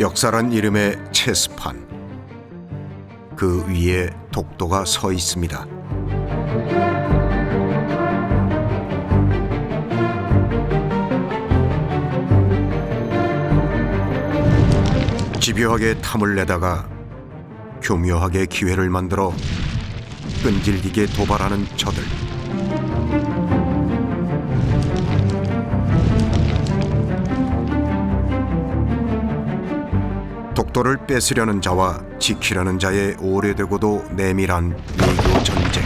역사란 이름의 체스판. 그 위에 독도가 서 있습니다. 집요하게 탐을 내다가 교묘하게 기회를 만들어 끈질기게 도발하는 저들. 독도를 뺏으려는 자와 지키려는 자의 오래되고도 내밀한 외교 전쟁.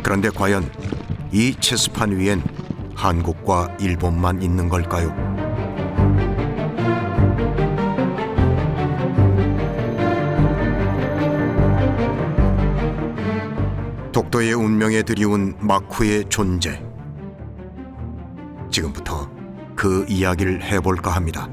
그런데 과연 이 체스판 위엔 한국과 일본만 있는 걸까요? 독도의 운명에 드리운 막후의 존재. 지금부터 그 이야기를 해볼까 합니다.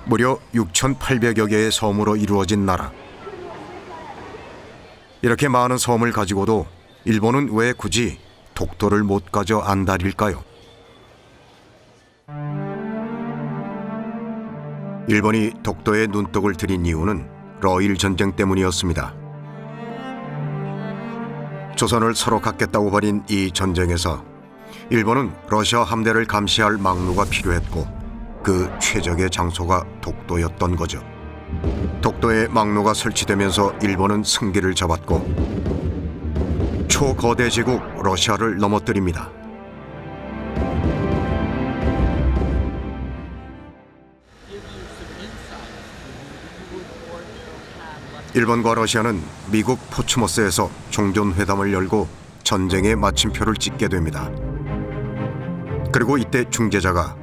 무려 6,800여 개의 섬으로 이루어진 나라. 이렇게 많은 섬을 가지고도 일본은 왜 굳이 독도를 못 가져 안달일까요? 일본이 독도에 눈독을 들인 이유는 러일 전쟁 때문이었습니다. 조선을 서로 갖겠다고 벌인 이 전쟁에서 일본은 러시아 함대를 감시할 막루가 필요했고 그 최적의 장소가 독도였던 거죠. 독도에 막루가 설치되면서 일본은 승기를 잡았고 초거대 제국 러시아를 넘어뜨립니다. 일본과 러시아는 미국 포츠모스에서 종전회담을 열고 전쟁의 마침표를 찍게 됩니다. 그리고 이때 중재자가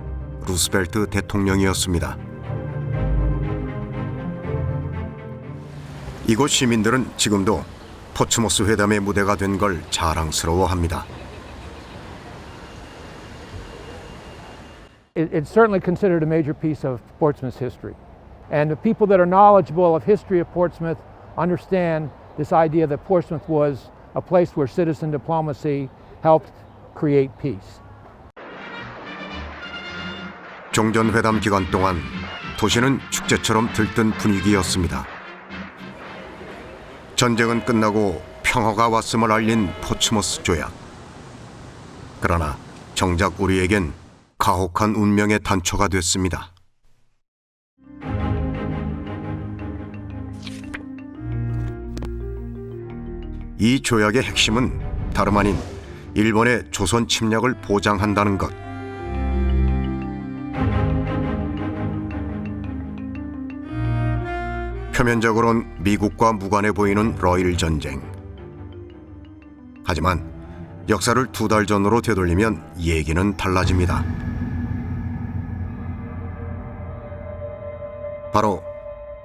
루스벨트 대통령이었습니다. 이곳 시민들은 지금도 포츠모스 회담의 무대가 된 걸 자랑스러워합니다. It's certainly considered a major piece of Portsmouth's history. And the people that are knowledgeable of history of Portsmouth understand this idea that Portsmouth was a place where citizen diplomacy helped create peace. 종전회담 기간 동안 도시는 축제처럼 들뜬 분위기였습니다. 전쟁은 끝나고 평화가 왔음을 알린 포츠모스 조약. 그러나 정작 우리에겐 가혹한 운명의 단초가 됐습니다. 이 조약의 핵심은 다름 아닌 일본의 조선 침략을 보장한다는 것. 표면적으론 미국과 무관해 보이는 러일 전쟁. 하지만 역사를 2달 전으로 되돌리면 얘기는 달라집니다. 바로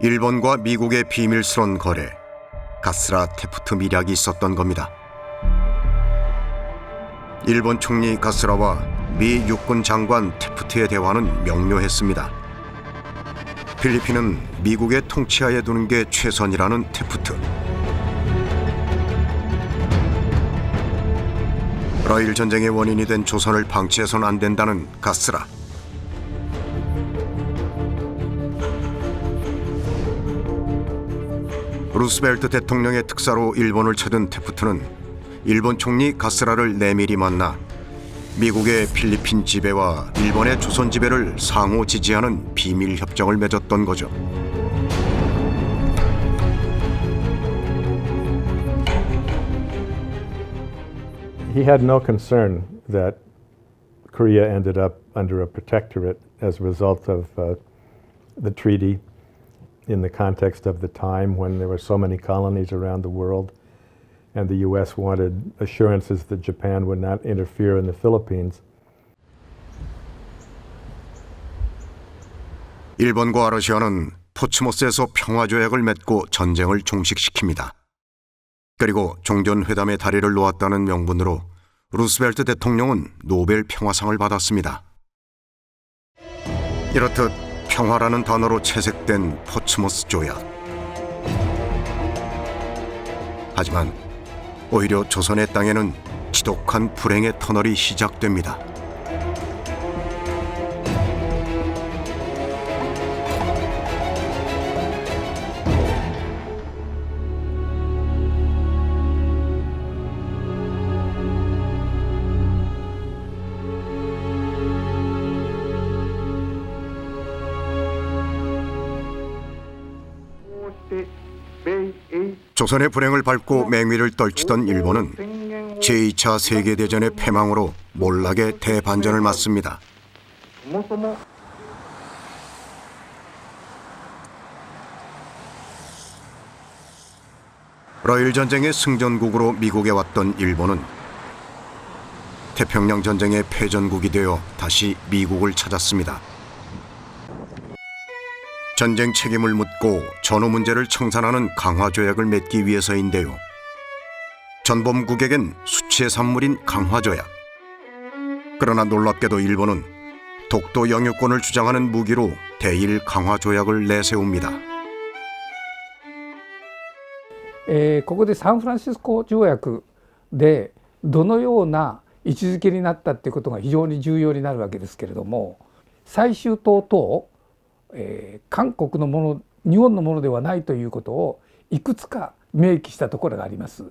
일본과 미국의 비밀스러운 거래, 가스라 테프트 밀약이 있었던 겁니다. 일본 총리 가스라와 미 육군 장관 테프트의 대화는 명료했습니다. 필리핀은 미국의 통치하에 두는 게 최선이라는 테프트. 러일 전쟁의 원인이 된 조선을 방치해서는 안 된다는 가스라. 루스벨트 대통령의 특사로 일본을 찾은 테프트는 일본 총리 가스라를 내밀히 만나 미국의 필리핀 지배와 일본의 조선 지배를 상호 지지하는 비밀 협정을 맺었던 거죠. He had no concern that Korea ended up under a protectorate as a result of the treaty in the context of the time when there were so many colonies around the world and the U.S. wanted assurances that Japan would not interfere in the Philippines. 일본과 러시아는 포츠모스에서 평화조약을 맺고 전쟁을 종식시킵니다. 그리고 종전회담의 다리를 놓았다는 명분으로 루스벨트 대통령은 노벨 평화상을 받았습니다. 이렇듯 평화라는 단어로 채색된 포츠모스 조약. 하지만 오히려 조선의 땅에는 지독한 불행의 터널이 시작됩니다. 조선의 불행을 밟고 맹위를 떨치던 일본은 제2차 세계대전의 패망으로 몰락의 대반전을 맞습니다. 러일 전쟁의 승전국으로 미국에 왔던 일본은 태평양 전쟁의 패전국이 되어 다시 미국을 찾았습니다. 전쟁 책임을 묻고 전후 문제를 청산하는 강화조약을 맺기 위해서인데요. 전범국에겐 수치의 산물인 강화조약. 그러나 놀랍게도 일본은 독도 영유권을 주장하는 무기로 대일 강화조약을 내세웁니다. ここでサンフランシスコ条約でどのような位置づけになったっていうことが非常に重要になるわけですけれども、最終島と韓国のもの、日本のものではないということをいくつか明記したところがあります。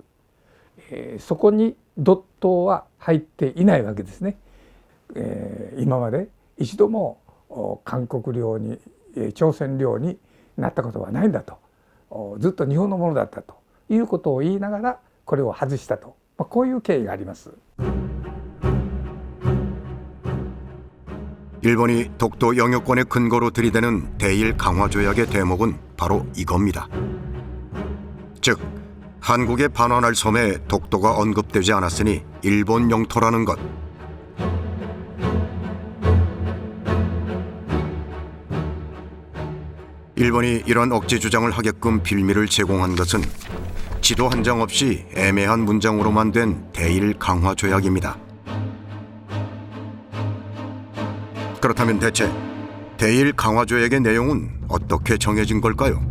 そこにドットは入っていないわけですね。今まで一度も韓国領に朝鮮領になったことはないんだと、ずっと日本のものだったということを言いながらこれを外したと、こういう経緯があります。 일본이 독도 영유권의 근거로 들이대는 대일 강화조약의 대목은 바로 이겁니다. 즉, 한국에 반환할 섬에 독도가 언급되지 않았으니 일본 영토라는 것. 일본이 이런 억지 주장을 하게끔 빌미를 제공한 것은 지도 한 장 없이 애매한 문장으로만 된 대일 강화조약입니다. 그렇다면 대체 대일 강화조약의 내용은 어떻게 정해진 걸까요?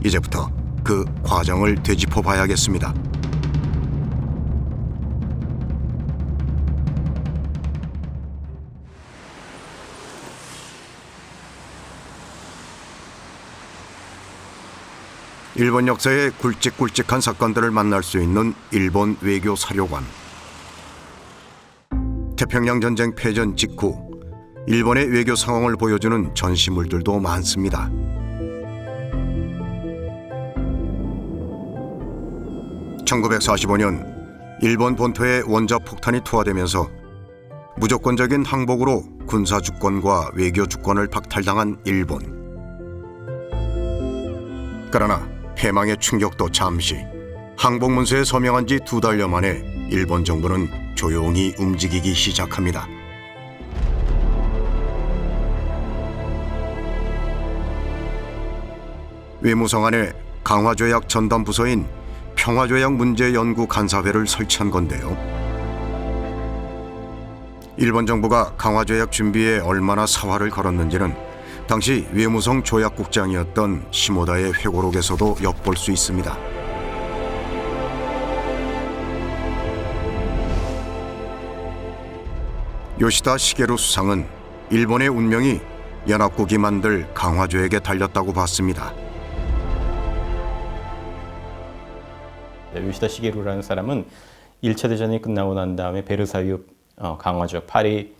이제부터 그 과정을 되짚어 봐야겠습니다. 일본 역사의 굵직굵직한 사건들을 만날 수 있는 일본 외교 사료관. 태평양 전쟁 패전 직후 일본의 외교 상황을 보여주는 전시물들도 많습니다. (1945년) 일본 본토에 원자 폭탄이 투하되면서 무조건적인 항복으로 군사 주권과 외교 주권을 박탈당한 일본. 그러나 패망의 충격도 잠시, 항복 문서에 서명한 지 2달여 만에 일본 정부는 조용히 움직이기 시작합니다. 외무성 안에 강화조약 전담 부서인 평화조약 문제연구 간사회를 설치한 건데요. 일본 정부가 강화조약 준비에 얼마나 사활을 걸었는지는 당시 외무성 조약국장이었던 시모다의 회고록에서도 엿볼 수 있습니다. 요시다 시게루 수상은 일본의 운명이 연합국이 만들 강화조약에 달렸다고 봤습니다. 요시다 시게루라는 사람은 1차 대전이 끝나고 난 다음에 베르사유 강화조약 파리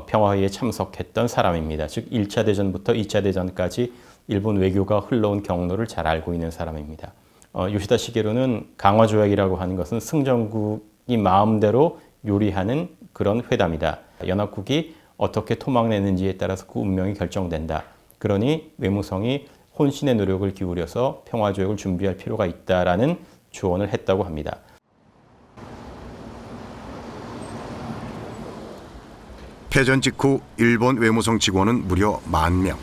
평화회의에 참석했던 사람입니다. 즉 1차 대전부터 2차 대전까지 일본 외교가 흘러온 경로를 잘 알고 있는 사람입니다. 요시다 시게루는 강화조약이라고 하는 것은 승전국이 마음대로 요리하는 그런 회담이다. 연합국이 어떻게 토막내는지에 따라서 그 운명이 결정된다. 그러니 외무성이 혼신의 노력을 기울여서 평화조약을 준비할 필요가 있다라는 조언을 했다고 합니다. 패전 직후 일본 외무성 직원은 무려 10,000명.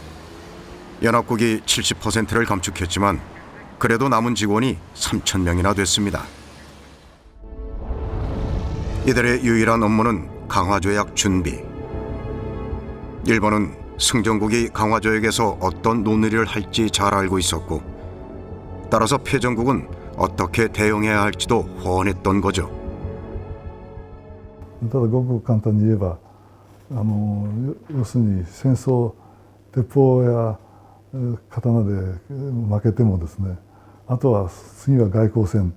연합국이 70%를 감축했지만 그래도 남은 직원이 3,000명이나 됐습니다. 이들의 유일한 업무는 강화조약 준비. 일본은 승전국이 강화조약에서 어떤 논의를 할지 잘 알고 있었고, 따라서 패전국은 어떻게 대응해야 할지도 훤했던 거죠. ただごく簡単に言えば要するに戦争鉄砲や刀で負けてもですね、あとは次は外交戦、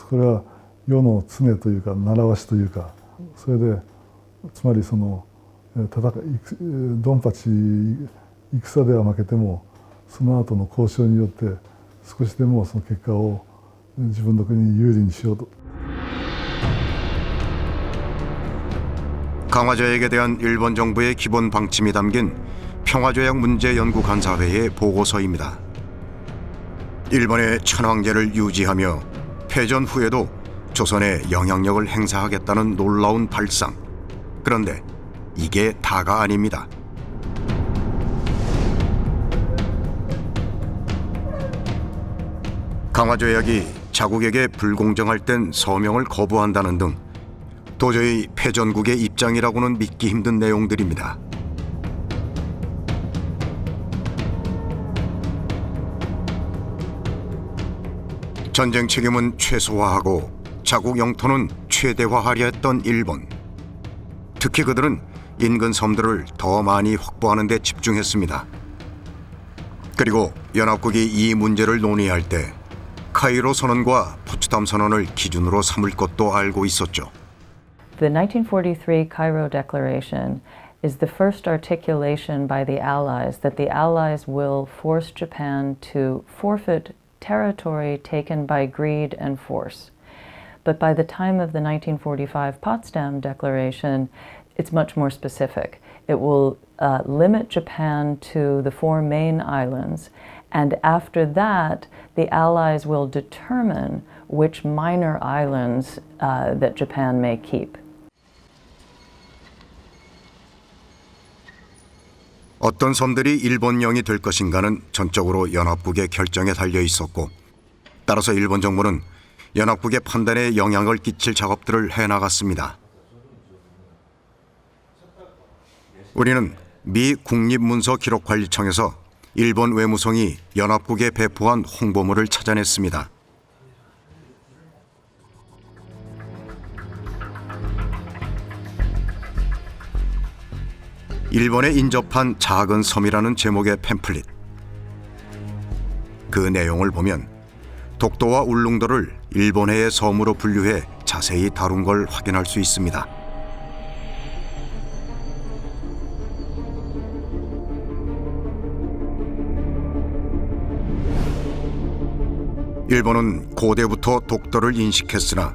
これは世の常というか習わしというか、それでつまりドンパチ戦では負けてもその後の交渉によって少しでもその結果を自分の国に有利にしようと。 강화조약에 대한 일본 정부의 기본 방침이 담긴 평화조약 문제연구간사회의 보고서입니다. 일본의 천황제를 유지하며 패전 후에도 조선에 영향력을 행사하겠다는 놀라운 발상. 그런데 이게 다가 아닙니다. 강화조약이 자국에게 불공정할 땐 서명을 거부한다는 등 도저히 패전국의 입장이라고는 믿기 힘든 내용들입니다. 전쟁 책임은 최소화하고 자국 영토는 최대화하려 했던 일본. 특히 그들은 인근 섬들을 더 많이 확보하는 데 집중했습니다. 그리고 연합국이 이 문제를 논의할 때 카이로 선언과 포츠담 선언을 기준으로 삼을 것도 알고 있었죠. The 1943 Cairo Declaration is the first articulation by the Allies that the Allies will force Japan to forfeit territory taken by greed and force. But by the time of the 1945 Potsdam Declaration, it's much more specific. It will limit Japan to the 4 main islands, and after that, the Allies will determine which minor islands that Japan may keep. 어떤 섬들이 일본령이 될 것인가는 전적으로 연합국의 결정에 달려 있었고, 따라서 일본 정부는 연합국의 판단에 영향을 끼칠 작업들을 해나갔습니다. 우리는 미 국립문서기록관리청에서 일본 외무성이 연합국에 배포한 홍보물을 찾아냈습니다. 일본에 인접한 작은 섬이라는 제목의 팸플릿. 그 내용을 보면 독도와 울릉도를 일본해의 섬으로 분류해 자세히 다룬 걸 확인할 수 있습니다. 일본은 고대부터 독도를 인식했으나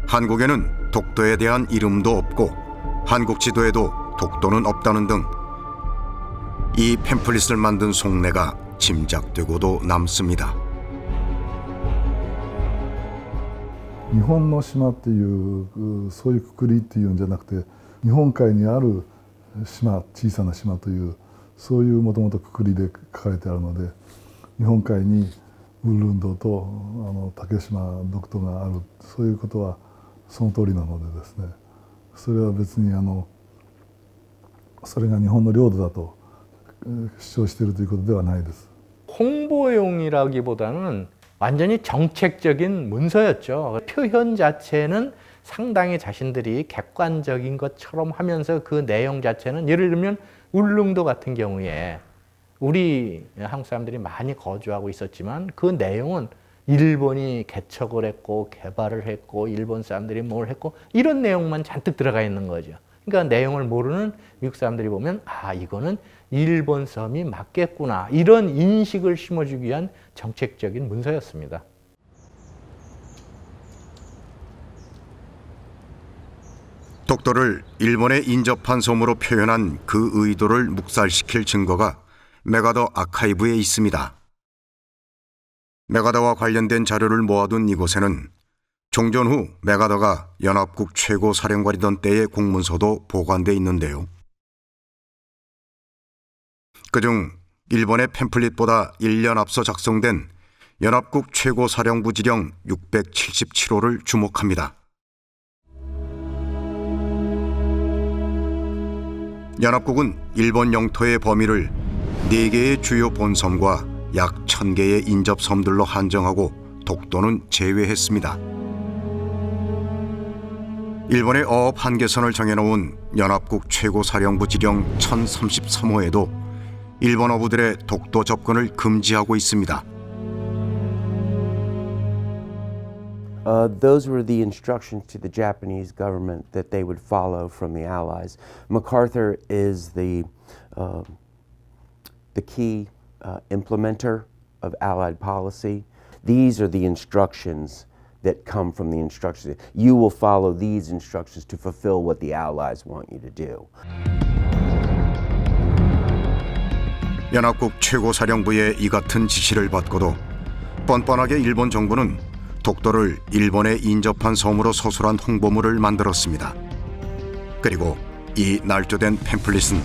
한국에는 독도에 대한 이름도 없고 한국 지도에도 독도는 없다는 등 이 팸플릿을 만든 속내가 짐작되고도 남습니다. 日本の島っていうそういうくくりっていうんじゃなくて、日本海にある島、小さな島というそういうもともとくくりで書かれてあるので、日本海にウルンドと竹島、独島がある、そういうことはその通りなのでですね、それは別にそれが日本の領土だと主張しているということではないです。 홍보용이라기보다는 완전히 정책적인 문서였죠. 표현 자체는 상당히 자신들이 객관적인 것처럼 하면서 그 내용 자체는 예를 들면 울릉도 같은 경우에 우리 한국 사람들이 많이 거주하고 있었지만 그 내용은 일본이 개척을 했고 개발을 했고 일본 사람들이 뭘 했고 이런 내용만 잔뜩 들어가 있는 거죠. 그러니까 내용을 모르는 미국 사람들이 보면 아 이거는 일본 섬이 맞겠구나 이런 인식을 심어주기 위한 정책적인 문서였습니다. 독도를 일본에 인접한 섬으로 표현한 그 의도를 묵살시킬 증거가 메가더 아카이브에 있습니다. 메가더와 관련된 자료를 모아둔 이곳에는 종전 후 메가더가 연합국 최고 사령관이던 때의 공문서도 보관돼 있는데요. 그중 일본의 팸플릿보다 1년 앞서 작성된 연합국 최고사령부 지령 677호를 주목합니다. 연합국은 일본 영토의 범위를 4개의 주요 본섬과 약 1000개의 인접섬들로 한정하고 독도는 제외했습니다. 일본의 어업 한계선을 정해놓은 연합국 최고사령부 지령 1033호에도 일본 어부들의 독도 접근을 금지하고 있습니다. Those were the instructions to the Japanese government that they would follow from the Allies. MacArthur is the key implementer of Allied policy. These are the instructions that come from the instructions. You will follow these instructions to fulfill what the Allies want you to do. 연합국 최고사령부의 이 같은 지시를 받고도 뻔뻔하게 일본 정부는 독도를 일본에 인접한 섬으로 서술한 홍보물을 만들었습니다. 그리고 이 날조된 팸플릿은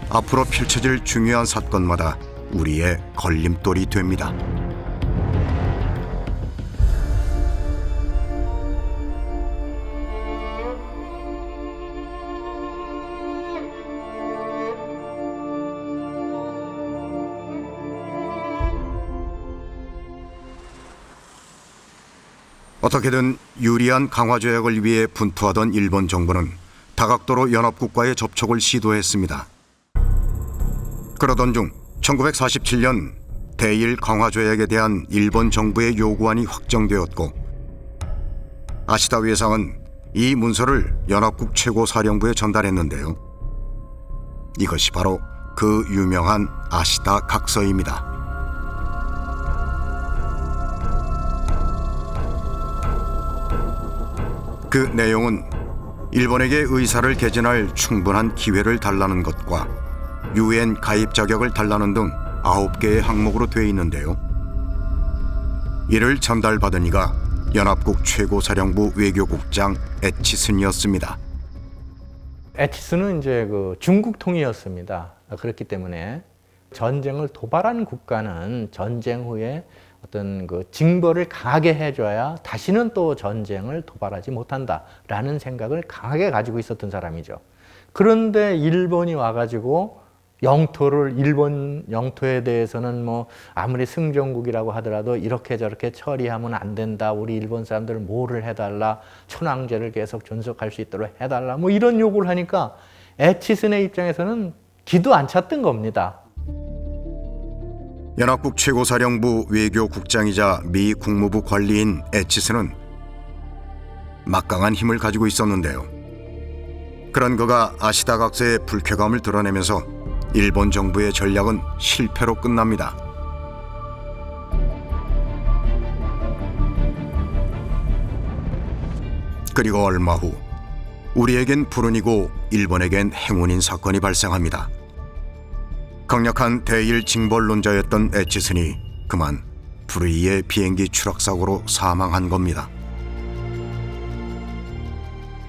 앞으로 펼쳐질 중요한 사건마다 우리의 걸림돌이 됩니다. 어떻게든 유리한 강화 조약을 위해 분투하던 일본 정부는 다각도로 연합국과의 접촉을 시도했습니다. 그러던 중 1947년 대일 강화 조약에 대한 일본 정부의 요구안이 확정되었고 아시다 외상은 이 문서를 연합국 최고사령부에 전달했는데요. 이것이 바로 그 유명한 아시다 각서입니다. 그 내용은 일본에게 의사를 개진할 충분한 기회를 달라는 것과 UN 가입 자격을 달라는 등 9개의 항목으로 되어 있는데요. 이를 전달받은 이가 연합국 최고사령부 외교국장 에치슨이었습니다. 에치슨은 이제 그 중국 통이었습니다. 그렇기 때문에 전쟁을 도발한 국가는 전쟁 후에 어떤 그 징벌을 강하게 해줘야 다시는 또 전쟁을 도발하지 못한다라는 생각을 강하게 가지고 있었던 사람이죠. 그런데 일본이 와가지고 영토를 일본 영토에 대해서는 뭐 아무리 승전국이라고 하더라도 이렇게 저렇게 처리하면 안 된다. 우리 일본 사람들 뭐를 해달라. 천황제를 계속 존속할 수 있도록 해달라. 뭐 이런 요구를 하니까 에치슨의 입장에서는 기도 안 찼던 겁니다. 연합국 최고사령부 외교국장이자 미 국무부 관리인 에치슨은 막강한 힘을 가지고 있었는데요. 그런 그가 아시다 각서의 불쾌감을 드러내면서 일본 정부의 전략은 실패로 끝납니다. 그리고 얼마 후 우리에겐 불운이고 일본에겐 행운인 사건이 발생합니다. 강력한 대일 징벌론자였던 에치슨이 그만 불의의 비행기 추락사고로 사망한 겁니다.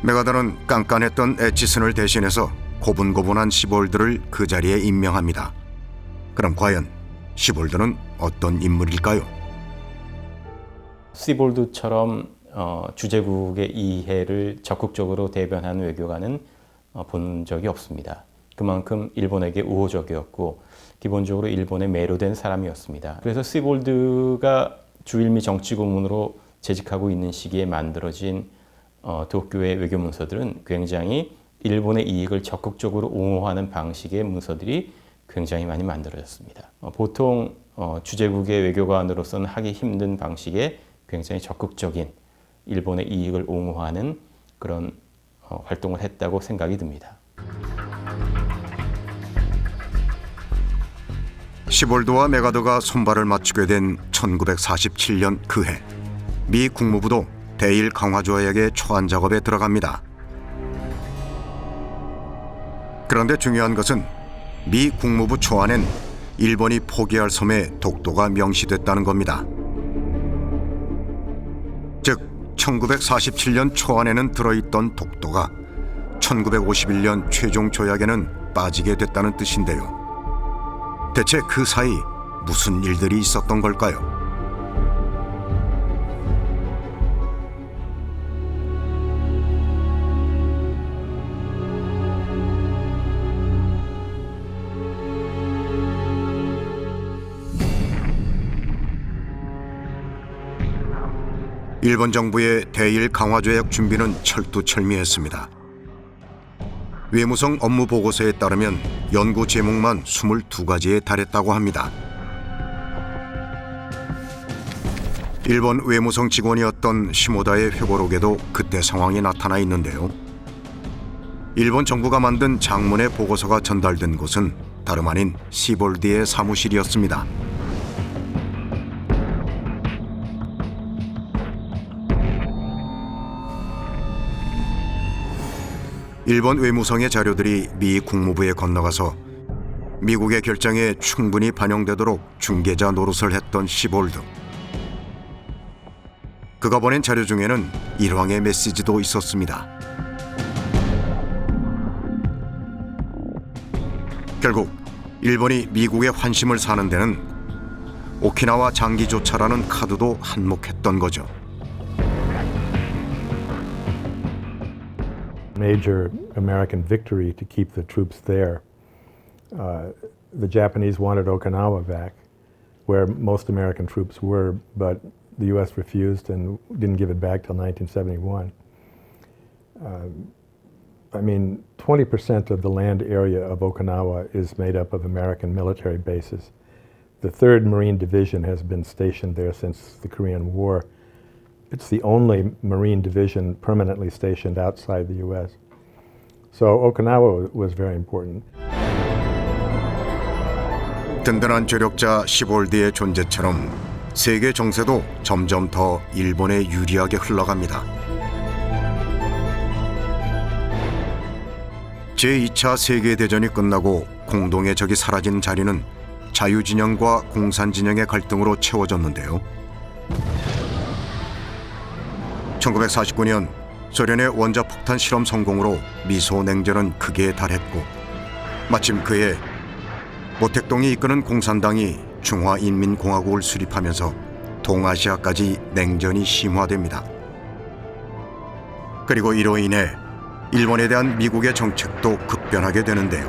메가더는 깐깐했던 에치슨을 대신해서 고분고분한 시볼드를 그 자리에 임명합니다. 그럼 과연 시볼드는 어떤 인물일까요? 시볼드처럼 주재국의 이해를 적극적으로 대변한 외교관은 본 적이 없습니다. 그만큼 일본에게 우호적이었고 기본적으로 일본에 매료된 사람이었습니다. 그래서 시볼드가 주일미 정치고문으로 재직하고 있는 시기에 만들어진 도쿄의 외교 문서들은 굉장히 일본의 이익을 적극적으로 옹호하는 방식의 문서들이 굉장히 많이 만들어졌습니다. 보통 주재국의 외교관으로서는 하기 힘든 방식의 굉장히 적극적인 일본의 이익을 옹호하는 그런 활동을 했다고 생각이 듭니다. 시볼드와 메가더가 손발을 맞추게 된 1947년 그해, 미 국무부도 대일 강화 조약의 초안 작업에 들어갑니다. 그런데 중요한 것은 미 국무부 초안엔 일본이 포기할 섬에 독도가 명시됐다는 겁니다. 즉 1947년 초안에는 들어있던 독도가 1951년 최종 조약에는 빠지게 됐다는 뜻인데요. 대체 그 사이 무슨 일들이 있었던 걸까요? 일본 정부의 대일 강화 조약 준비는 철두철미했습니다. 외무성 업무 보고서에 따르면 연구 제목만 22가지에 달했다고 합니다. 일본 외무성 직원이었던 시모다의 회고록에도 그때 상황이 나타나 있는데요. 일본 정부가 만든 장문의 보고서가 전달된 곳은 다름 아닌 시볼드의 사무실이었습니다. 일본 외무성의 자료들이 미 국무부에 건너가서 미국의 결정에 충분히 반영되도록 중개자 노릇을 했던 시볼드. 그가 보낸 자료 중에는 일왕의 메시지도 있었습니다. 결국 일본이 미국의 환심을 사는 데는 오키나와 장기조차라는 카드도 한몫했던 거죠. Major American victory to keep the troops there. The Japanese wanted Okinawa back, where most American troops were, but the U.S. refused and didn't give it back till 1971. 20% of the land area of Okinawa is made up of American military bases. The 3rd Marine Division has been stationed there since the Korean War. It's the only Marine division permanently stationed outside the U.S. So Okinawa was very important. 든든한 조력자 시볼드의 존재처럼 세계 정세도 점점 더 일본에 유리하게 흘러갑니다. 제2차 세계대전이 끝나고 공동의 적이 사라진 자리는 자유진영과 공산진영의 갈등으로 채워졌는데요. 1949년 소련의 원자폭탄 실험 성공으로 미소 냉전은 극에 달했고, 마침 그해 모택동이 이끄는 공산당이 중화인민공화국을 수립하면서 동아시아까지 냉전이 심화됩니다. 그리고 이로 인해 일본에 대한 미국의 정책도 급변하게 되는데요.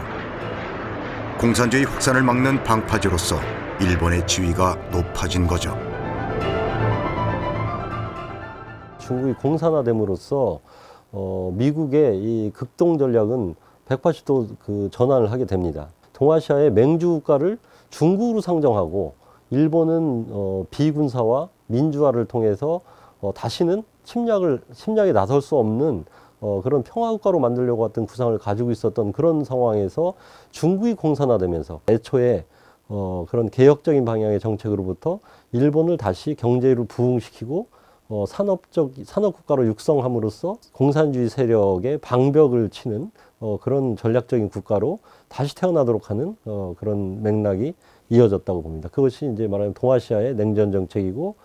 공산주의 확산을 막는 방파제로서 일본의 지위가 높아진 거죠. 중국이 공산화됨으로써 미국의 이 극동 전략은 180도 그 전환을 하게 됩니다. 동아시아의 맹주 국가를 중국으로 상정하고 일본은 비군사와 민주화를 통해서 다시는 침략에 나설 수 없는 그런 평화국가로 만들려고 했던 구상을 가지고 있었던 그런 상황에서 중국이 공산화되면서 애초에 그런 개혁적인 방향의 정책으로부터 일본을 다시 경제로 부흥시키고 산업국가로 육성함으로써 공산주의 세력의 방벽을 치는 그런 전략적인 국가로 다시 태어나도록 하는 그런 맥락이 이어졌다고 봅니다. 그것이 이제 말하면 동아시아의 냉전 정책이고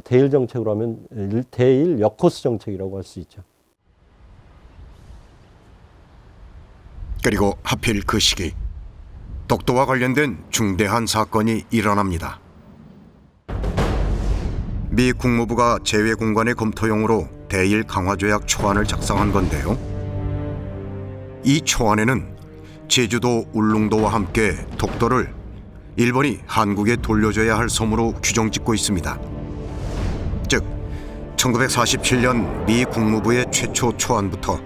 대일 정책으로 하면 대일 여코스 정책이라고 할 수 있죠. 그리고 하필 그 시기 독도와 관련된 중대한 사건이 일어납니다. 미 국무부가 재외공관의 검토용으로 대일 강화조약 초안을 작성한 건데요. 이 초안에는 제주도 울릉도와 함께 독도를 일본이 한국에 돌려줘야 할 섬으로 규정짓고 있습니다. 즉 1947년 미 국무부의 최초 초안부터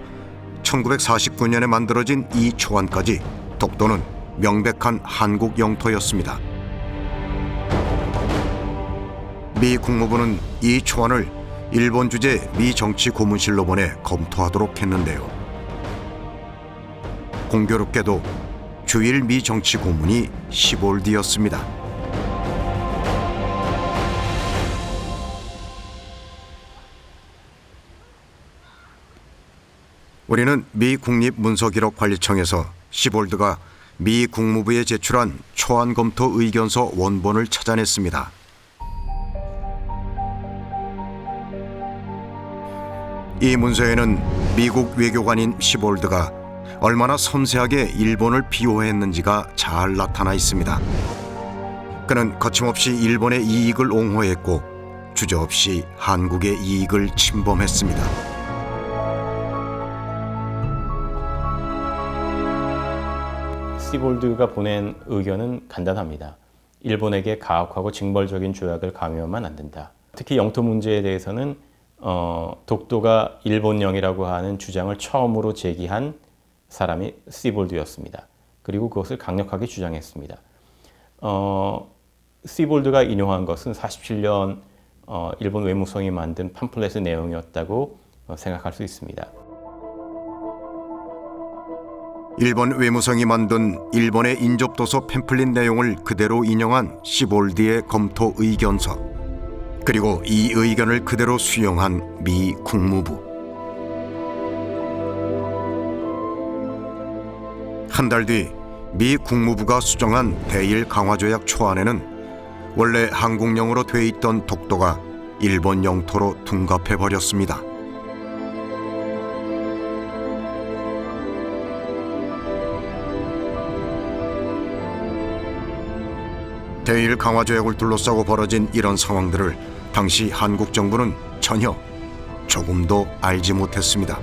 1949년에 만들어진 이 초안까지 독도는 명백한 한국 영토였습니다. 미 국무부는 이 초안을 일본 주재 미 정치 고문실로 보내 검토하도록 했는데요. 공교롭게도 주일 미 정치 고문이 시볼드였습니다. 우리는 미 국립문서기록관리청에서 시볼드가 미 국무부에 제출한 초안 검토 의견서 원본을 찾아냈습니다. 이 문서에는 미국 외교관인 시볼드가 얼마나 섬세하게 일본을 비호했는지가 잘 나타나 있습니다. 그는 거침없이 일본의 이익을 옹호했고 주저없이 한국의 이익을 침범했습니다. 시볼드가 보낸 의견은 간단합니다. 일본에게 가혹하고 징벌적인 조약을 강요하면 안 된다. 특히 영토 문제에 대해서는 독도가 일본령이라고 하는 주장을 처음으로 제기한 사람이 시볼드였습니다. 그리고 그것을 강력하게 주장했습니다. 시볼드가 인용한 것은 47년 일본 외무성이 만든 팜플렛의 내용이었다고 생각할 수 있습니다. 일본 외무성이 만든 일본의 인접도서 팸플릿 내용을 그대로 인용한 시볼드의 검토 의견서, 그리고 이 의견을 그대로 수용한 미 국무부. 한 달 뒤 미 국무부가 수정한 대일 강화조약 초안에는 원래 한국령으로 돼 있던 독도가 일본 영토로 둔갑해 버렸습니다. 대일 강화조약을 둘러싸고 벌어진 이런 상황들을 당시 한국 정부는 전혀 조금도 알지 못했습니다.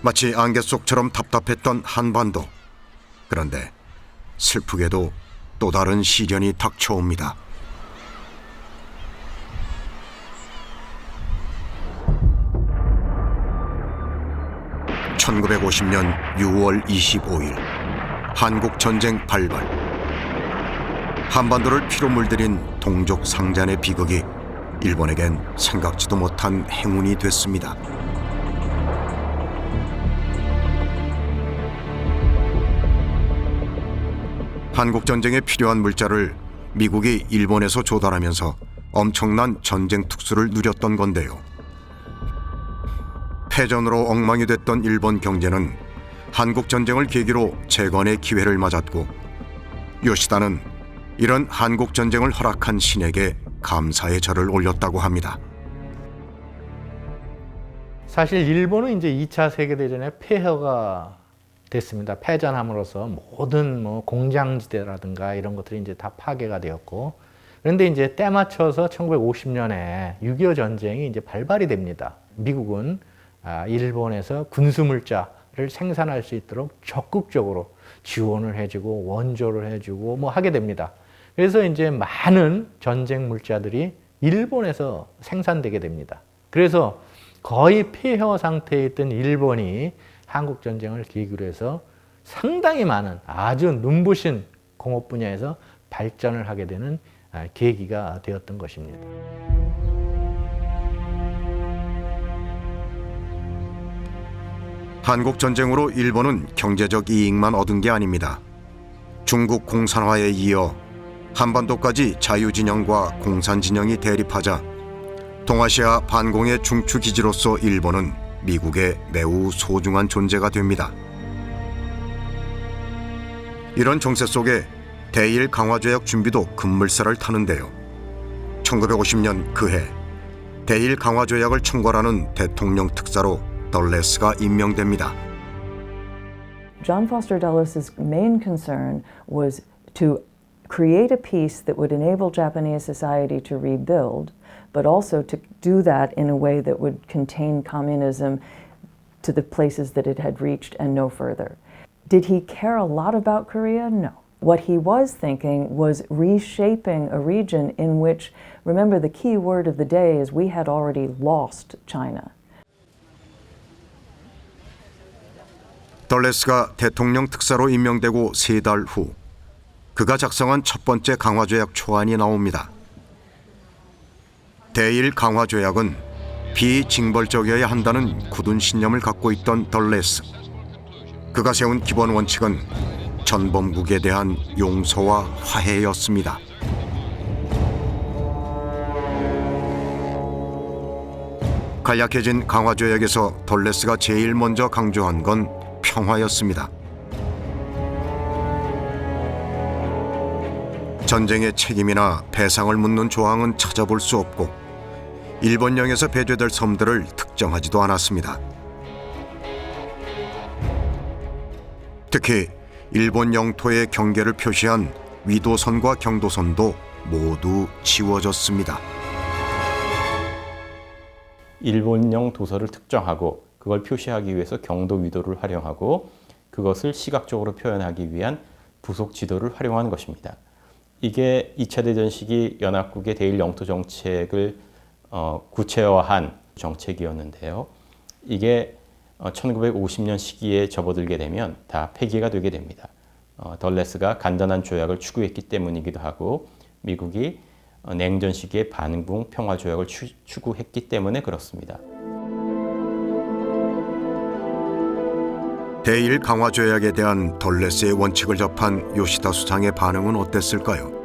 마치 안개 속처럼 답답했던 한반도. 그런데 슬프게도 또 다른 시련이 닥쳐옵니다. (1950년 6월 25일) 한국전쟁 발발. 한반도를 피로 물들인 동족 상잔의 비극이 일본에겐 생각지도 못한 행운이 됐습니다. 한국전쟁에 필요한 물자를 미국이 일본에서 조달하면서 엄청난 전쟁 특수를 누렸던 건데요. 패전으로 엉망이 됐던 일본 경제는 한국전쟁을 계기로 재건의 기회를 맞았고, 요시다는 이런 한국전쟁을 허락한 신에게 감사의 절을 올렸다고 합니다. 사실 일본은 이제 2차 세계대전에 폐허가 됐습니다. 패전함으로써 모든 공장지대라든가 이런 것들이 이제 다 파괴가 되었고, 그런데 이제 때 맞춰서 1950년에 6.25 전쟁이 이제 발발이 됩니다. 미국은 일본에서 군수물자를 생산할 수 있도록 적극적으로 지원을 해주고 원조를 해주고 하게 됩니다. 그래서 이제 많은 전쟁 물자들이 일본에서 생산되게 됩니다. 그래서 거의 폐허 상태에 있던 일본이 한국 전쟁을 계기로 해서 상당히 많은 아주 눈부신 공업 분야에서 발전을 하게 되는 계기가 되었던 것입니다. 한국 전쟁으로 일본은 경제적 이익만 얻은 게 아닙니다. 중국 공산화에 이어 한반도까지 자유진영과 공산진영이 대립하자 동아시아 반공의 중추기지로서 일본은 미국의 매우 소중한 존재가 됩니다. 이런 정세 속에 대일 강화조약 준비도 급물살을 타는데요. 1950년 그해 대일 강화조약을 총괄하는 대통령 특사로 덜레스가 임명됩니다. John Foster Dulles' main concern was to create a peace that would enable Japanese society to rebuild, but also to do that in a way that would contain communism to the places that it had reached and no further. Did he care a lot about Korea? No. What he was thinking was reshaping a region in which, remember, the key word of the day is we had already lost China. 덜레스가 대통령 특사로 임명되고 3달 후 그가 작성한 첫 번째 강화조약 초안이 나옵니다. 대일 강화조약은 비징벌적이어야 한다는 굳은 신념을 갖고 있던 덜레스. 그가 세운 기본 원칙은 전범국에 대한 용서와 화해였습니다. 간략해진 강화조약에서 덜레스가 제일 먼저 강조한 건 평화였습니다. 전쟁의 책임이나 배상을 묻는 조항은 찾아볼 수 없고 일본령에서 배제될 섬들을 특정하지도 않았습니다. 특히 일본 영토의 경계를 표시한 위도선과 경도선도 모두 지워졌습니다. 일본령 도서를 특정하고 그걸 표시하기 위해서 경도 위도를 활용하고 그것을 시각적으로 표현하기 위한 부속 지도를 활용한 것입니다. 이게 2차 대전 시기 연합국의 대일 영토 정책을 구체화한 정책이었는데요. 이게 1950년 시기에 접어들게 되면 다 폐기가 되게 됩니다. 덜레스가 간단한 조약을 추구했기 때문이기도 하고 미국이 냉전 시기에 반공 평화 조약을 추구했기 때문에 그렇습니다. 대일 강화 조약에 대한 덜레스의 원칙을 접한 요시다 수상의 반응은 어땠을까요?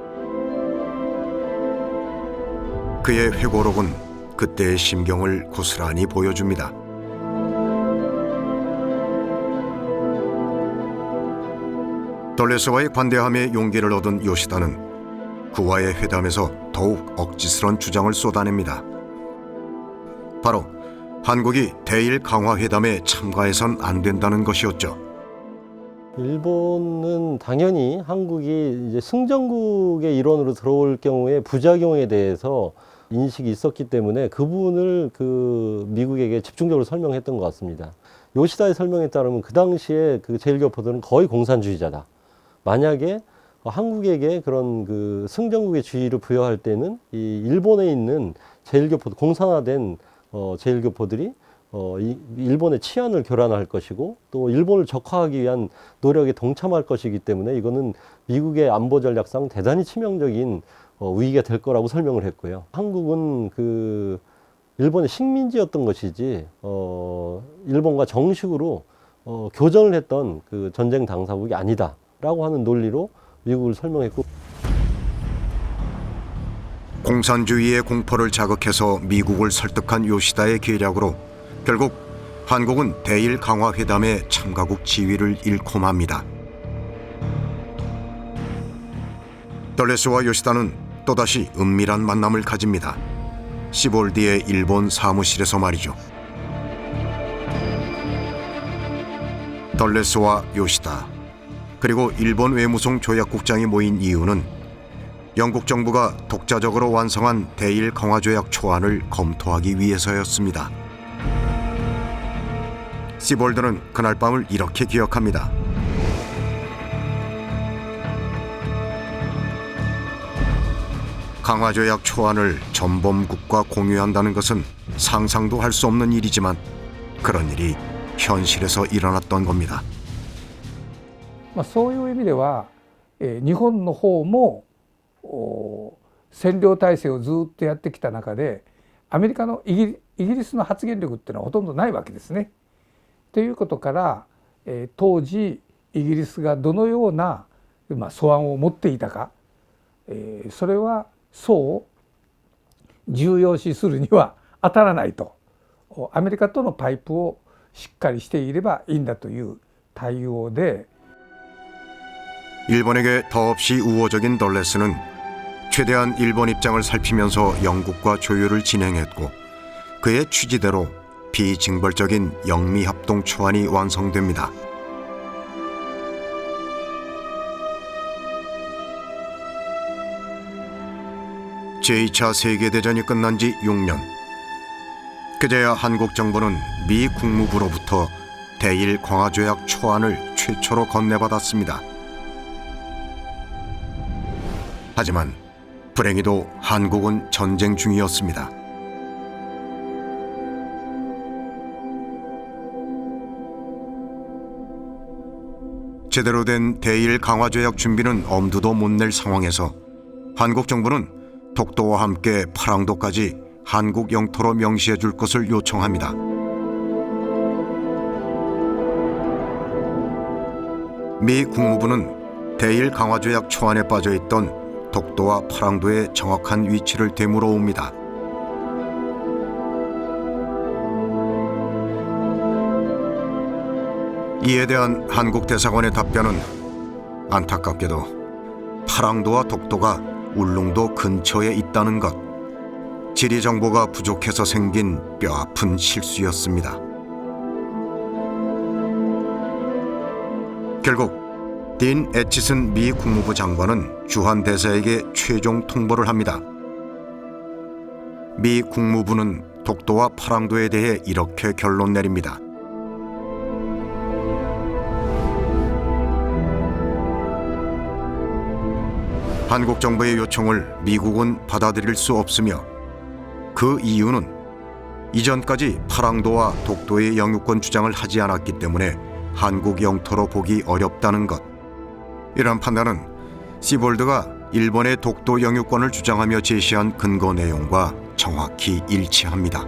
그의 회고록은 그때의 심경을 고스란히 보여줍니다. 덜레스와의 관대함에 용기를 얻은 요시다는 그와의 회담에서 더욱 억지스런 주장을 쏟아냅니다. 바로 한국이 대일 강화 회담에 참가해선 안 된다는 것이었죠. 일본은 당연히 한국이 이제 승전국의 일원으로 들어올 경우에 부작용에 대해서 인식이 있었기 때문에 그 부분을 미국에게 집중적으로 설명했던 것 같습니다. 요시다의 설명에 따르면 그 당시에 그 제일교포들은 거의 공산주의자다. 만약에 한국에게 그런 승전국의 주의를 부여할 때는 이 일본에 있는 제일교포, 공산화된 제일교포들이 일본의 치안을 교란할 것이고 또 일본을 적화하기 위한 노력에 동참할 것이기 때문에 이거는 미국의 안보 전략상 대단히 치명적인 위기가 될 거라고 설명을 했고요. 한국은 일본의 식민지였던 것이지 일본과 정식으로 교전을 했던 전쟁 당사국이 아니다라고 하는 논리로 미국을 설명했고, 공산주의의 공포를 자극해서 미국을 설득한 요시다의 계략으로 결국 한국은 대일 강화 회담의 참가국 지위를 잃고 맙니다. 덜레스와 요시다는 또다시 은밀한 만남을 가집니다. 시볼디의 일본 사무실에서 말이죠. 덜레스와 요시다 그리고 일본 외무성 조약국장이 모인 이유는 영국 정부가 독자적으로 완성한 대일 강화 조약 초안을 검토하기 위해서였습니다. 시볼드는 그날 밤을 이렇게 기억합니다. 강화 조약 초안을 전범국과 공유한다는 것은 상상도 할 수 없는 일이지만 그런 일이 현실에서 일어났던 겁니다. そういう意味では、日本の方も占領体制をずっとやってきた中でアメリカのイギリスの発言力っていうのはほとんどないわけですね。ということから、当時イギリスがどのような、素案を持っていたか、それはそう重要視するには当たらないと。アメリカとのパイプをしっかりしていればいいんだという対応で 일본에게 더없이 우호적인 덜레스는 최대한 일본 입장을 살피면서 영국과 조율을 진행했고 그의 취지대로 비징벌적인 영미합동 초안이 완성됩니다. 제2차 세계대전이 끝난 지 6년. 그제야 한국 정부는 미 국무부로부터 대일 강화조약 초안을 최초로 건네받았습니다. 하지만 불행히도 한국은 전쟁 중이었습니다. 제대로 된 대일 강화조약 준비는 엄두도 못 낼 상황에서 한국 정부는 독도와 함께 파랑도까지 한국 영토로 명시해 줄 것을 요청합니다. 미 국무부는 대일 강화조약 초안에 빠져있던 독도와 파랑도의 정확한 위치를 되물어 옵니다. 이에 대한 한국 대사관의 답변은 안타깝게도 파랑도와 독도가 울릉도 근처에 있다는 것. 지리 정보가 부족해서 생긴 뼈아픈 실수였습니다. 결국 딘 애치슨 미 국무부 장관은 주한 대사에게 최종 통보를 합니다. 미 국무부는 독도와 파랑도에 대해 이렇게 결론 내립니다. 한국 정부의 요청을 미국은 받아들일 수 없으며 그 이유는 이전까지 파랑도와 독도의 영유권 주장을 하지 않았기 때문에 한국 영토로 보기 어렵다는 것. 이런 판단은 시볼드가 일본의 독도 영유권을 주장하며 제시한 근거 내용과 정확히 일치합니다.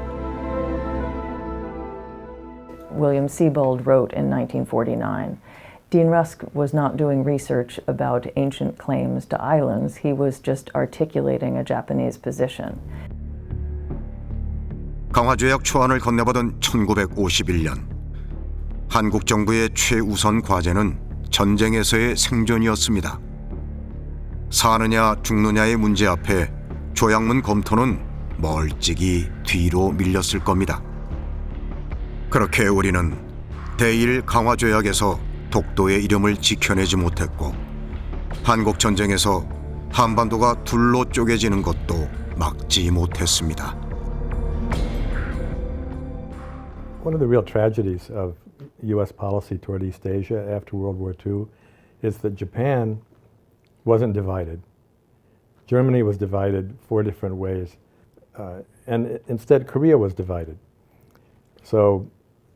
William Siebold wrote in 1949, Dean Rusk was not doing research about ancient claims to islands. He was just articulating a Japanese position. 강화조약 초안을 건네받은 1951년, 한국 정부의 최우선 과제는 전쟁에서의 생존이었습니다. 사느냐 죽느냐의 문제 앞에 조약문 검토는 멀찍이 뒤로 밀렸을 겁니다. 그렇게 우리는 대1 강화조약에서 독도의 이름을 지켜내지 못했고, 한국 전쟁에서 한반도가 둘로 쪼개지는 것도 막지 못했습니다. One of the real tragedies of U.S. policy toward East Asia after World War II is that Japan wasn't divided. Germany was divided 4 different ways, and instead Korea was divided. So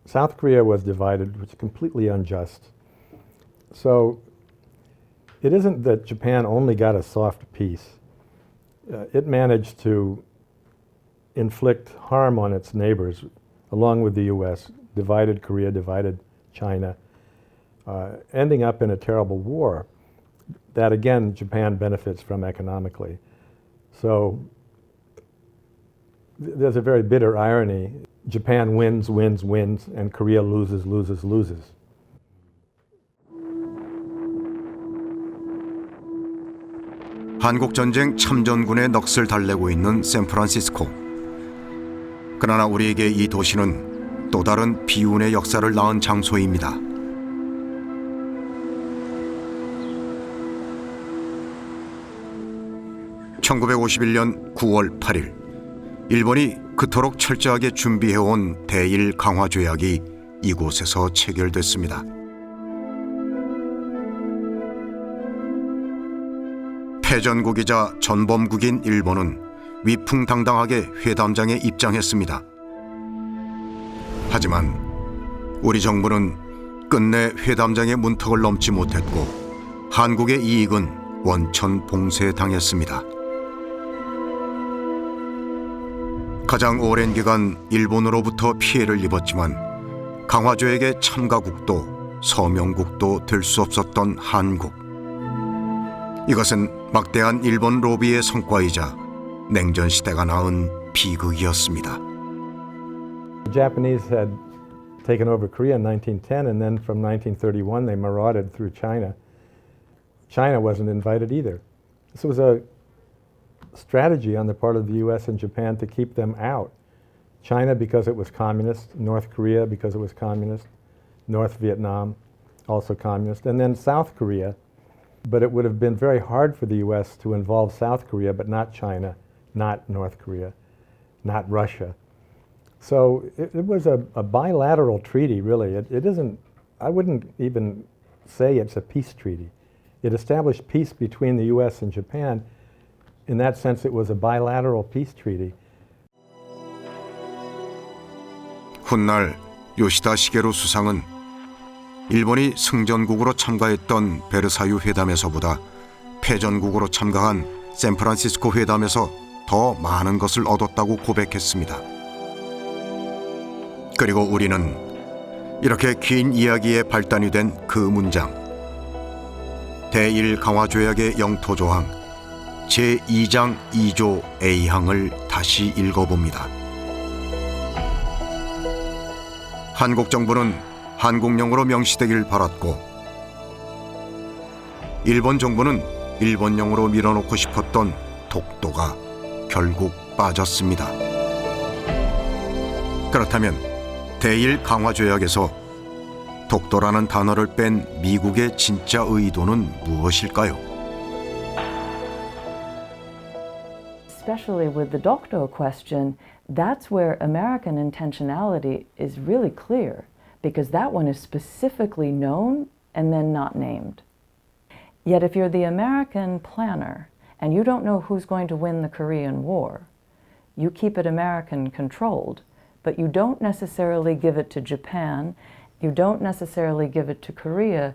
South Korea was divided, which is completely unjust. So it isn't that Japan only got a soft peace. It managed to inflict harm on its neighbors, along with the U.S., divided Korea, divided China, ending up in a terrible war that, again, Japan benefits from economically. So there's a very bitter irony. Japan wins, wins, wins, and Korea loses, loses, loses. 한국전쟁 참전군의 넋을 달래고 있는 샌프란시스코. 그러나 우리에게 이 도시는 또 다른 비운의 역사를 낳은 장소입니다. (1951년 9월 8일) 일본이 그토록 철저하게 준비해온 대1 강화조약이 이곳에서 체결됐습니다. 패전국이자 전범국인 일본은 위풍당당하게 회담장에 입장했습니다. 하지만 우리 정부는 끝내 회담장의 문턱을 넘지 못했고 한국의 이익은 원천 봉쇄당했습니다. 가장 오랜 기간 일본으로부터 피해를 입었지만 강화조약의 참가국도 서명국도 될 수 없었던 한국. 이것은 막대한 일본 로비의 성과이자 냉전 시대가 낳은 비극이었습니다. The Japanese had taken over Korea in 1910, and then from 1931 they marauded through China. China wasn't invited either. This was a strategy on the part of the U.S. and Japan to keep them out. China because it was communist, North Korea because it was communist, North Vietnam also communist, and then South Korea. But it would have been very hard for the U.S. to involve South Korea, but not China, not North Korea, not Russia. So it was a bilateral treaty, really. It isn't, I wouldn't even say it's a peace treaty. It established peace between the U.S. and Japan. In that sense, it was a bilateral peace treaty. 훗날 요시다 시게루 수상은 일본이 승전국으로 참가했던 베르사유 회담에서보다 패전국으로 참가한 샌프란시스코 회담에서 더 많은 것을 얻었다고 고백했습니다. 그리고 우리는 이렇게 긴 이야기의 발단이 된 그 문장, 대1 강화조약의 영토조항 제2장 2조 A항을 다시 읽어봅니다. 한국 정부는 한국령으로 명시되길 바랐고 일본 정부는 일본령으로 밀어놓고 싶었던 독도가 결국 빠졌습니다. 그렇다면 대일 강화조약에서 독도라는 단어를 뺀 미국의 진짜 의도는 무엇일까요? Especially with the Dokdo question, that's where American intentionality is really clear, because that one is specifically known and then not named. Yet if you're the American planner and you don't know who's going to win the Korean War, you keep it American controlled, but you don't necessarily give it to Japan, you don't necessarily give it to Korea,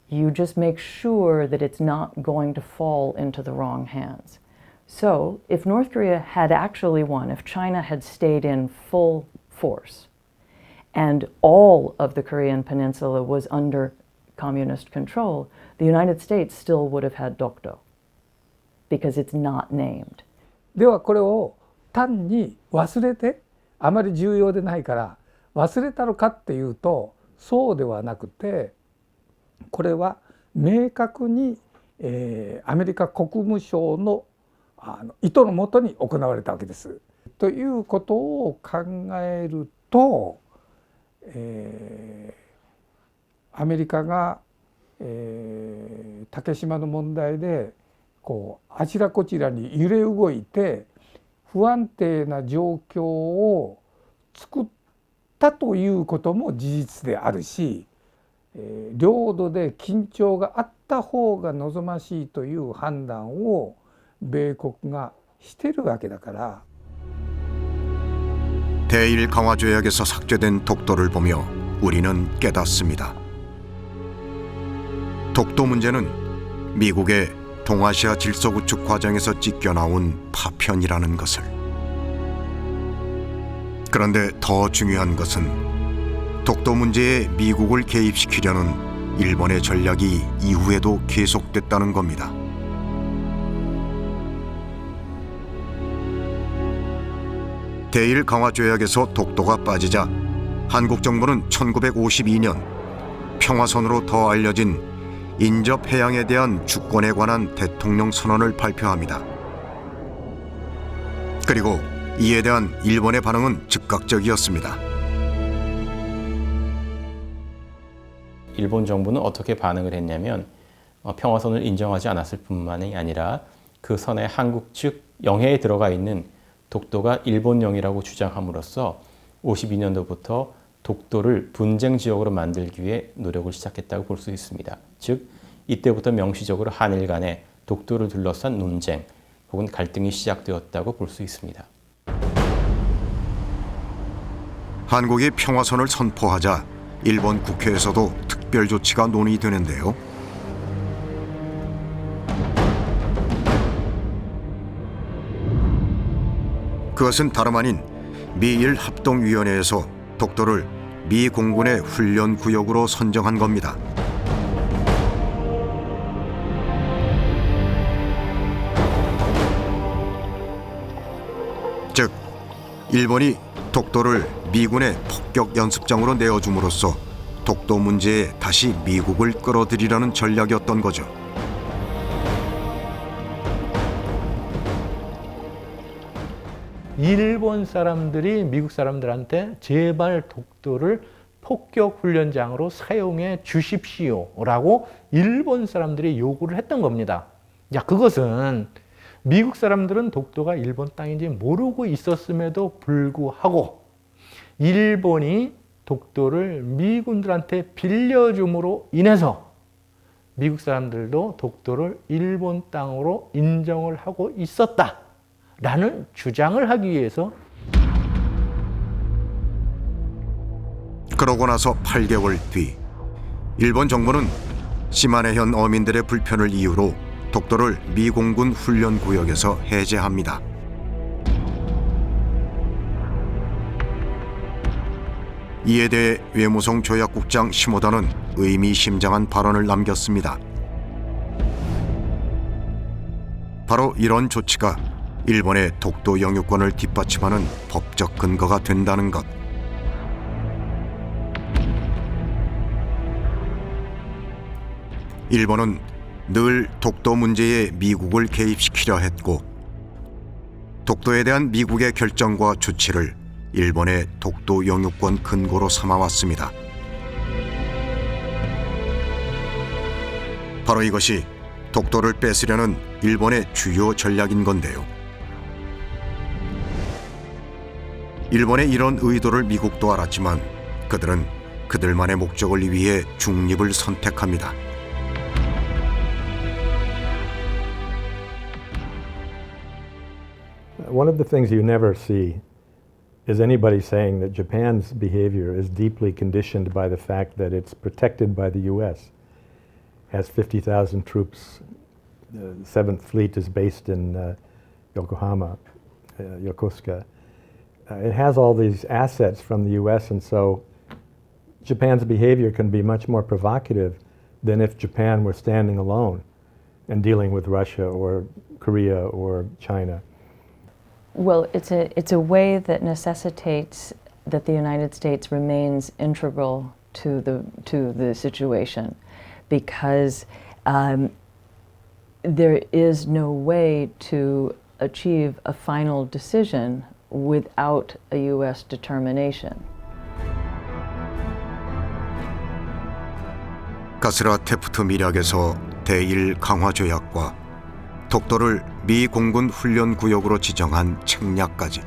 you just make sure that it's not going to fall into the wrong hands. So if North Korea had actually won, if China had stayed in full force, and all of the Korean peninsula was under communist control, the United States still would have had Dokdo, because it's not named. ではこれを単に忘れてあまり重要でないから忘れたのかっていうとそうではなくて、これは明確に、アメリカ国務省の意図のもとに行われたわけです。ということを考えると、アメリカが、竹島の問題でこうあちらこちらに揺れ動いて不安定な状況を作ったということも事実であるし、領土で緊張があった方が望ましいという判断を米国がしてるわけだから。 대일 강화조약에서 삭제된 독도를 보며 우리는 깨닫습니다. 독도 문제는 미국의 동아시아 질서 구축 과정에서 찢겨나온 파편이라는 것을. 그런데 더 중요한 것은 독도 문제에 미국을 개입시키려는 일본의 전략이 이후에도 계속됐다는 겁니다. 대일 강화조약에서 독도가 빠지자 한국 정부는 1952년 평화선으로 더 알려진 인접 해양에 대한 주권에 관한 대통령 선언을 발표합니다. 그리고 이에 대한 일본의 반응은 즉각적이었습니다. 일본 정부는 어떻게 반응을 했냐면 평화선을 인정하지 않았을 뿐만이 아니라 그 선에 한국 측 영해에 들어가 있는 독도가 일본령이라고 주장함으로써 52년도부터 독도를 분쟁 지역으로 만들기 위해 노력을 시작했다고 볼 수 있습니다. 즉 이때부터 명시적으로 한일 간에 독도를 둘러싼 논쟁 혹은 갈등이 시작되었다고 볼 수 있습니다. 한국이 평화선을 선포하자 일본 국회에서도 특별 조치가 논의되는데요. 그것은 다름 아닌 미일 합동위원회에서 독도를 미 공군의 훈련 구역으로 선정한 겁니다. 즉, 일본이 독도를 미군의 폭격 연습장으로 내어줌으로써 독도 문제에 다시 미국을 끌어들이려는 전략이었던 거죠. 일본 사람들이 미국 사람들한테 제발 독도를 폭격 훈련장으로 사용해 주십시오라고 일본 사람들이 요구를 했던 겁니다. 야, 그것은 미국 사람들은 독도가 일본 땅인지 모르고 있었음에도 불구하고 일본이 독도를 미군들한테 빌려줌으로 인해서 미국 사람들도 독도를 일본 땅으로 인정을 하고 있었다라는 주장을 하기 위해서. 그러고 나서 8개월 뒤 일본 정부는 시마네현 어민들의 불편을 이유로 독도를 미 공군 훈련 구역에서 해제합니다. 이에 대해 외무성 조약국장 시모다는 의미심장한 발언을 남겼습니다. 바로 이런 조치가 일본의 독도 영유권을 뒷받침하는 법적 근거가 된다는 것. 일본은 늘 독도 문제에 미국을 개입시키려 했고 독도에 대한 미국의 결정과 조치를 일본의 독도 영유권 근거로 삼아왔습니다. 바로 이것이 독도를 뺏으려는 일본의 주요 전략인 건데요. 일본의 이런 의도를 미국도 알았지만 그들은 그들만의 목적을 위해 중립을 선택합니다. One of the things you never see is anybody saying that Japan's behavior is deeply conditioned by the fact that it's protected by the U.S. Has 50,000 troops. The 7th Fleet is based in Yokohama, Yokosuka. It has all these assets from the U.S., and so Japan's behavior can be much more provocative than if Japan were standing alone and dealing with Russia or Korea or China. Well, it's a way that necessitates that the United States remains integral to the situation, because there is no way to achieve a final decision without a U.S. determination. 가스라 테프트 밀약에서 대일 강화 조약과 독도를 미 공군 훈련 구역으로 지정한 책략까지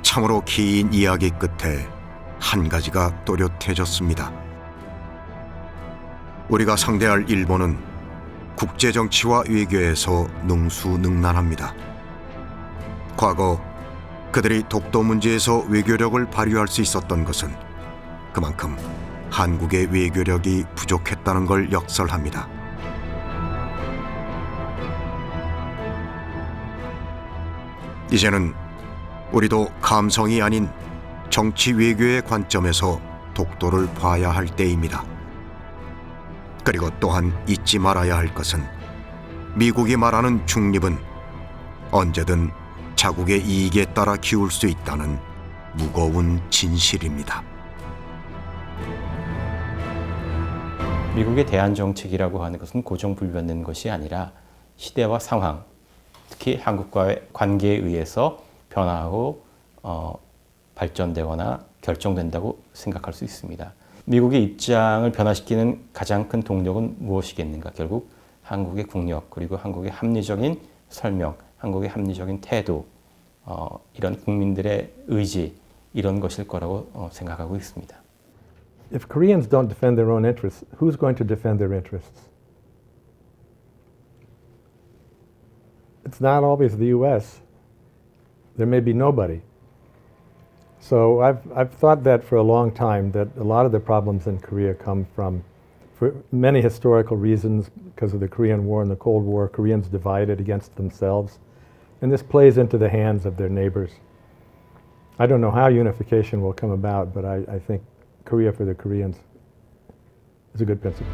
참으로 긴 이야기 끝에 한 가지가 또렷해졌습니다. 우리가 상대할 일본은 국제 정치와 외교에서 능수능란합니다. 과거 그들이 독도 문제에서 외교력을 발휘할 수 있었던 것은 그만큼 한국의 외교력이 부족했다는 걸 역설합니다. 이제는 우리도 감성이 아닌 정치 외교의 관점에서 독도를 봐야 할 때입니다. 그리고 또한 잊지 말아야 할 것은 미국이 말하는 중립은 언제든 자국의 이익에 따라 기울 수 있다는 무거운 진실입니다. 미국의 대안 정책이라고 하는 것은 고정불변된 것이 아니라 시대와 상황, 특히 한국과의 관계에 의해서 변화하고 발전되거나 결정된다고 생각할 수 있습니다. 미국의 입장을 변화시키는 가장 큰 동력은 무엇이겠는가? 결국 한국의 국력, 그리고 한국의 합리적인 설명, 한국의 합리적인 태도, 이런 국민들의 의지, 이런 것일 거라고 생각하고 있습니다. If Koreans don't defend their own interests, who's going to defend their interests? It's not always the U.S. There may be nobody. So I've thought that for a long time, that a lot of the problems in Korea come from, for many historical reasons, because of the Korean War and the Cold War, Koreans divided against themselves. And this plays into the hands of their neighbors. I don't know how unification will come about, but I think Korea for the Koreans is a good principle.